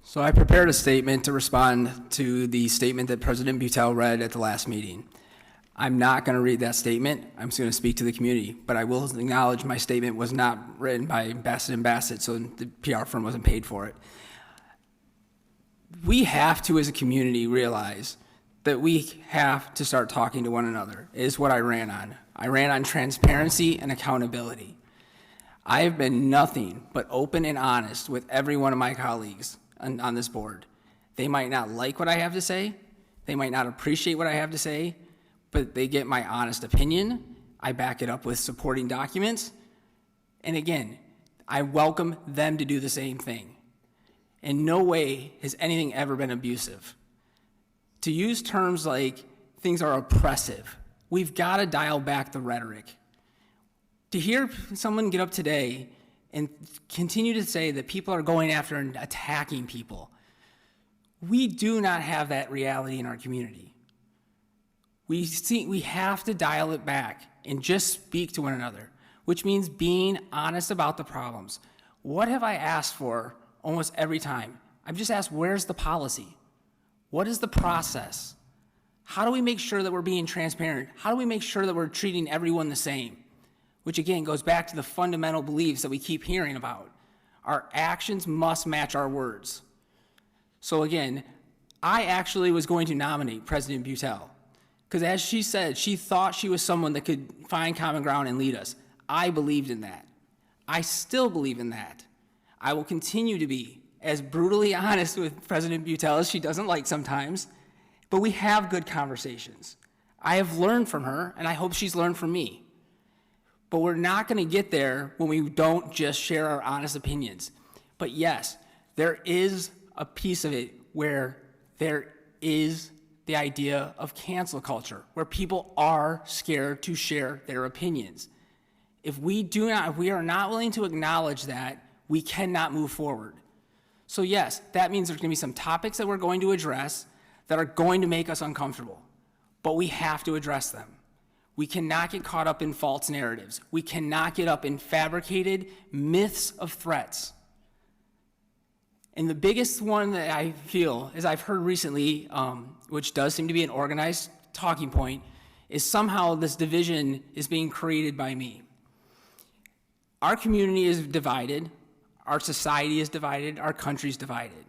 So I prepared a statement to respond to the statement that President Bueltel read at the last meeting. I'm not going to read that statement. I'm just going to speak to the community, but I will acknowledge my statement was not written by Bassett & Bassett, so the PR firm wasn't paid for it. We have to, as a community, realize that we have to start talking to one another, is what I ran on. I ran on transparency and accountability. I have been nothing but open and honest with every one of my colleagues on this board. They might not like what I have to say, they might not appreciate what I have to say, but they get my honest opinion. I back it up with supporting documents. And again, I welcome them to do the same thing. In no way has anything ever been abusive. To use terms like things are oppressive, we've got to dial back the rhetoric. To hear someone get up today and continue to say that people are going after and attacking people, we do not have that reality in our community. We have to dial it back and just speak to one another, which means being honest about the problems. What have I asked for almost every time? I've just asked, where's the policy? What is the process? How do we make sure that we're being transparent? How do we make sure that we're treating everyone the same? Which again goes back to the fundamental beliefs that we keep hearing about. Our actions must match our words. So again, I actually was going to nominate President Bueltel, because as she said, she thought she was someone that could find common ground and lead us. I believed in that. I still believe in that. I will continue to be as brutally honest with President Bueltel as she doesn't like sometimes, but we have good conversations. I have learned from her, and I hope she's learned from me. But we're not going to get there when we don't just share our honest opinions. But yes, there is a piece of it where there is the idea of cancel culture, where people are scared to share their opinions. If we are not willing to acknowledge that, we cannot move forward. So yes, that means there's going to be some topics that we're going to address that are going to make us uncomfortable, but we have to address them. We cannot get caught up in false narratives. We cannot get up in fabricated myths of threats. And the biggest one that I feel, as I've heard recently, which does seem to be an organized talking point, is somehow this division is being created by me. Our community is divided, our society is divided, our country is divided.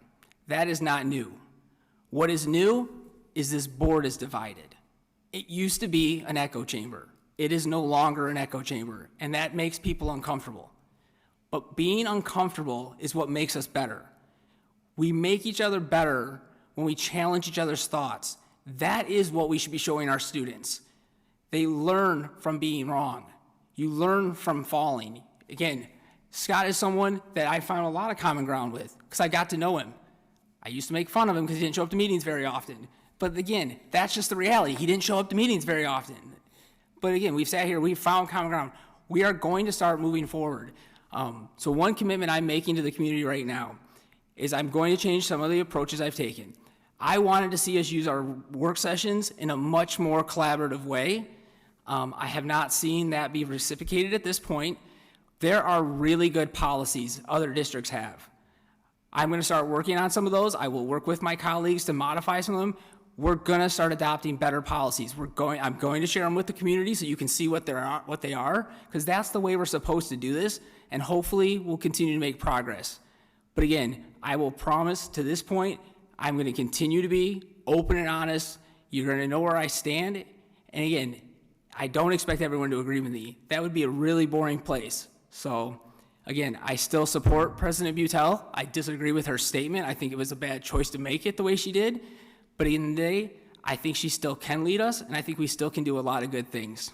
That is not new. What is new is this board is divided. It used to be an echo chamber. It is no longer an echo chamber, and that makes people uncomfortable. But being uncomfortable is what makes us better. We make each other better when we challenge each other's thoughts. That is what we should be showing our students. They learn from being wrong. You learn from falling. Again, Scott is someone that I found a lot of common ground with because I got to know him. I used to make fun of him because he didn't show up to meetings very often. But again, that's just the reality. He didn't show up to meetings very often. But again, we've sat here, we've found common ground. We are going to start moving forward. So one commitment I'm making to the community right now is I'm going to change some of the approaches I've taken. I wanted to see us use our work sessions in a much more collaborative way. I have not seen that be reciprocated at this point. There are really good policies other districts have. I'm going to start working on some of those. I will work with my colleagues to modify some of them. We're going to start adopting better policies. I'm going to share them with the community so you can see what they are, because that's the way we're supposed to do this, and hopefully we'll continue to make progress. But again, I will promise to this point, I'm going to continue to be open and honest. You're going to know where I stand. And again, I don't expect everyone to agree with me. That would be a really boring place. So again, I still support President Bueltel. I disagree with her statement. I think it was a bad choice to make it the way she did. But in the end of the day, I think she still can lead us, and I think we still can do a lot of good things.